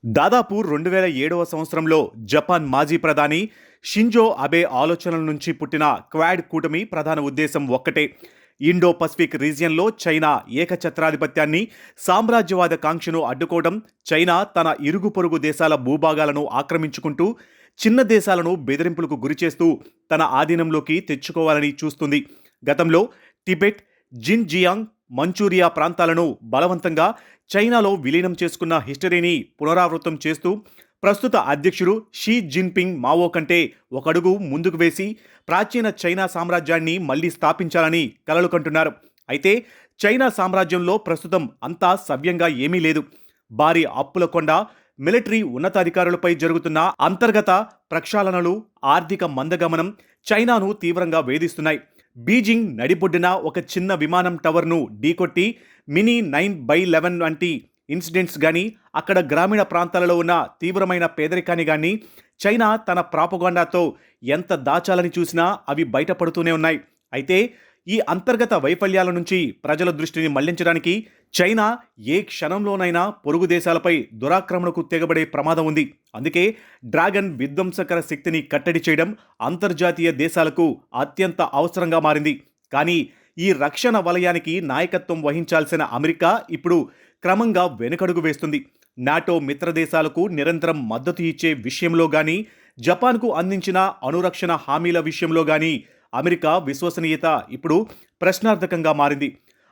దాదాపు 2007వ సంవత్సరంలో జపాన్ మాజీ ప్రధాని షింజో అబే ఆలోచనల నుంచి పుట్టిన క్వాడ్ కూటమి ప్రధాన ఉద్దేశం ఒక్కటే. ఇండో పసిఫిక్ రీజియన్లో చైనా ఏకఛత్రాధిపత్యాన్ని, సామ్రాజ్యవాద కాంక్షను అడ్డుకోవడం. చైనా తన ఇరుగు పొరుగు దేశాల భూభాగాలను ఆక్రమించుకుంటూ చిన్న దేశాలను బెదిరింపులకు గురిచేస్తూ తన ఆధీనంలోకి తెచ్చుకోవాలని చూస్తుంది. గతంలో టిబెట్, జిన్జియాంగ్, మంచూరియా ప్రాంతాలను బలవంతంగా చైనాలో విలీనం చేసుకున్న హిస్టరీని పునరావృతం చేస్తూ ప్రస్తుత అధ్యక్షుడు షీ జిన్పింగ్ మావో కంటే ఒకడుగు ముందుకు వేసి ప్రాచీన చైనా సామ్రాజ్యాన్ని మళ్లీ స్థాపించాలని కలలు కంటున్నారు. అయితే చైనా సామ్రాజ్యంలో ప్రస్తుతం అంతా సవ్యంగా ఏమీ లేదు. భారీ అప్పుల కొండ, మిలిటరీ ఉన్నతాధికారులపై జరుగుతున్న అంతర్గత ప్రక్షాళనలు, ఆర్థిక మందగమనం చైనాను తీవ్రంగా వేధిస్తున్నాయి. బీజింగ్ నడిబొడ్డున ఒక చిన్న విమానం టవర్ను ఢీకొట్టి మినీ 9/11 వంటి ఇన్సిడెంట్స్ కానీ, అక్కడ గ్రామీణ ప్రాంతాలలో ఉన్న తీవ్రమైన పేదరికాన్ని కానీ చైనా తన ప్రాపగాండాతో ఎంత దాచాలని చూసినా అవి బయటపడుతూనే ఉన్నాయి. అయితే ఈ అంతర్గత వైఫల్యాల నుంచి ప్రజల దృష్టిని మళ్లించడానికి చైనా ఏ క్షణంలోనైనా పొరుగు దేశాలపై దురాక్రమణకు తెగబడే ప్రమాదం ఉంది. అందుకే డ్రాగన్ విధ్వంసకర శక్తిని కట్టడి చేయడం అంతర్జాతీయ దేశాలకు అత్యంత అవసరంగా మారింది. కానీ ఈ రక్షణ వలయానికి నాయకత్వం వహించాల్సిన అమెరికా ఇప్పుడు క్రమంగా వెనుకడుగు వేస్తుంది. నాటో మిత్రదేశాలకు నిరంతరం మద్దతు ఇచ్చే విషయంలో కానీ, జపాన్కు అందించిన అణురక్షణ హామీల విషయంలో కానీ అమెరికా విశ్వసనీయత ఇప్పుడు ప్రశ్నార్థకంగా మారింది.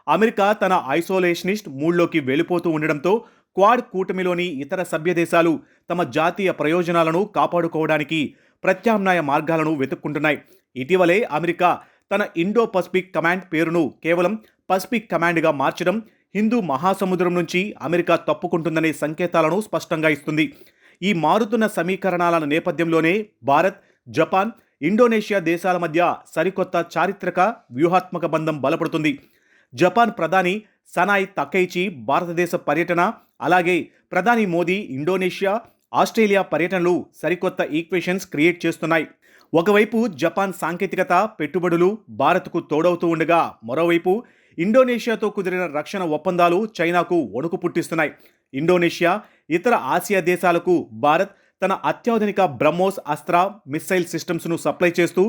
అమెరికా తన ఐసోలేషనిస్ట్ మూడ్లోకి వెళ్ళిపోతూ ఉండడంతో క్వాడ్ కూటమిలోని ఇతర సభ్య దేశాలు తమ జాతీయ ప్రయోజనాలను కాపాడుకోవడానికి ప్రత్యామ్నాయ మార్గాలను వెతుక్కుంటున్నాయి. ఇటీవలే అమెరికా తన ఇండో పసిఫిక్ కమాండ్ పేరును కేవలం పసిఫిక్ కమాండ్గా మార్చడం హిందూ మహాసముద్రం నుంచి అమెరికా తప్పుకుంటుందనే సంకేతాలను స్పష్టంగా ఇస్తుంది. ఈ మారుతున్న సమీకరణాల నేపథ్యంలోనే భారత్, జపాన్, ఇండోనేషియా దేశాల మధ్య సరికొత్త చారిత్రక వ్యూహాత్మక బంధం బలపడుతుంది. జపాన్ ప్రధాని సనాయ్ తకైచి భారతదేశ పర్యటన, అలాగే ప్రధాని మోదీ ఇండోనేషియా, ఆస్ట్రేలియా పర్యటనలు సరికొత్త ఈక్వేషన్స్ క్రియేట్ చేస్తున్నాయి. ఒకవైపు జపాన్ సాంకేతికత, పెట్టుబడులు భారత్కు తోడవుతూ ఉండగా, మరోవైపు ఇండోనేషియాతో కుదిరిన రక్షణ ఒప్పందాలు చైనాకు వణుకు పుట్టిస్తున్నాయి. ఇండోనేషియా, ఇతర ఆసియా దేశాలకు భారత్ తన అత్యాధునిక బ్రహ్మోస్ అస్త్ర మిస్సైల్ సిస్టమ్స్ను సప్లై చేస్తూ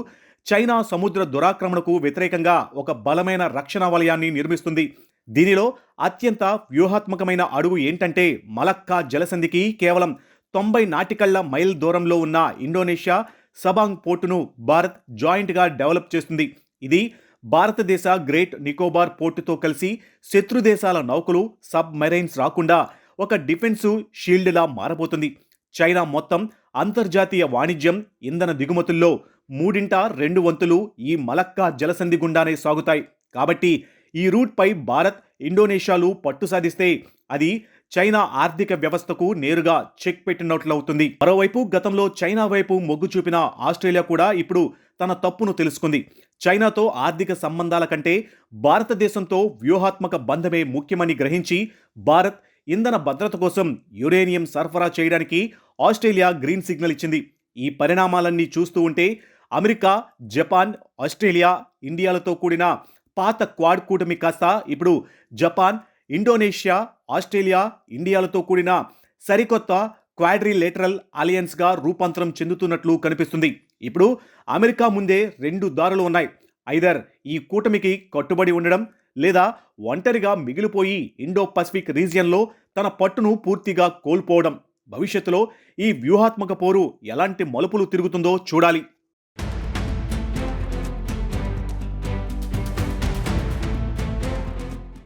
చైనా సముద్ర దురాక్రమణకు వ్యతిరేకంగా ఒక బలమైన రక్షణ వలయాన్ని నిర్మిస్తుంది. దీనిలో అత్యంత వ్యూహాత్మకమైన అడుగు ఏంటంటే, మలక్కా జలసంధికి కేవలం 90 నాటికళ్ల మైల్ దూరంలో ఉన్న ఇండోనేషియా సబాంగ్ పోర్టును భారత్ జాయింట్గా డెవలప్ చేస్తుంది. ఇది భారతదేశ గ్రేట్ నికోబార్ పోర్టుతో కలిసి శత్రు దేశాల నౌకలు, సబ్ మెరైన్స్ రాకుండా ఒక డిఫెన్సివ్ షీల్డ్లా మారబోతుంది. చైనా మొత్తం అంతర్జాతీయ వాణిజ్యం, ఇంధన దిగుమతుల్లో 2/3 వంతులు ఈ మలక్కా జలసంధి గుండానే సాగుతాయి. కాబట్టి ఈ రూట్పై భారత్, ఇండోనేషియాలు పట్టు సాధిస్తే అది చైనా ఆర్థిక వ్యవస్థకు నేరుగా చెక్ పెట్టినట్లవుతుంది. మరోవైపు గతంలో చైనా వైపు మొగ్గు చూపిన ఆస్ట్రేలియా కూడా ఇప్పుడు తన తప్పును తెలుసుకుంది. చైనాతో ఆర్థిక సంబంధాల కంటే భారతదేశంతో వ్యూహాత్మక బంధమే ముఖ్యమని గ్రహించి భారత్ ఇంధన భద్రత కోసం యురేనియం సరఫరా చేయడానికి ఆస్ట్రేలియా గ్రీన్ సిగ్నల్ ఇచ్చింది. ఈ పరిణామాలన్నీ చూస్తూ ఉంటే అమెరికా, జపాన్, ఆస్ట్రేలియా, ఇండియాలతో కూడిన పాత క్వాడ్ కూటమి కాస్త ఇప్పుడు జపాన్, ఇండోనేషియా, ఆస్ట్రేలియా, ఇండియాలతో కూడిన సరికొత్త క్వాడ్రిలేటరల్ అలయన్స్గా రూపాంతరం చెందుతున్నట్లు కనిపిస్తుంది. ఇప్పుడు అమెరికా ముందే 2 దారులు ఉన్నాయి. ఐదర్ ఈ కూటమికి కట్టుబడి ఉండడం, లేదా ఒంటరిగా మిగిలిపోయి ఇండో పసిఫిక్ రీజియన్లో తన పట్టును పూర్తిగా కోల్పోవడం. భవిష్యత్తులో ఈ వ్యూహాత్మక పోరు ఎలాంటి మలుపులు తిరుగుతుందో చూడాలి.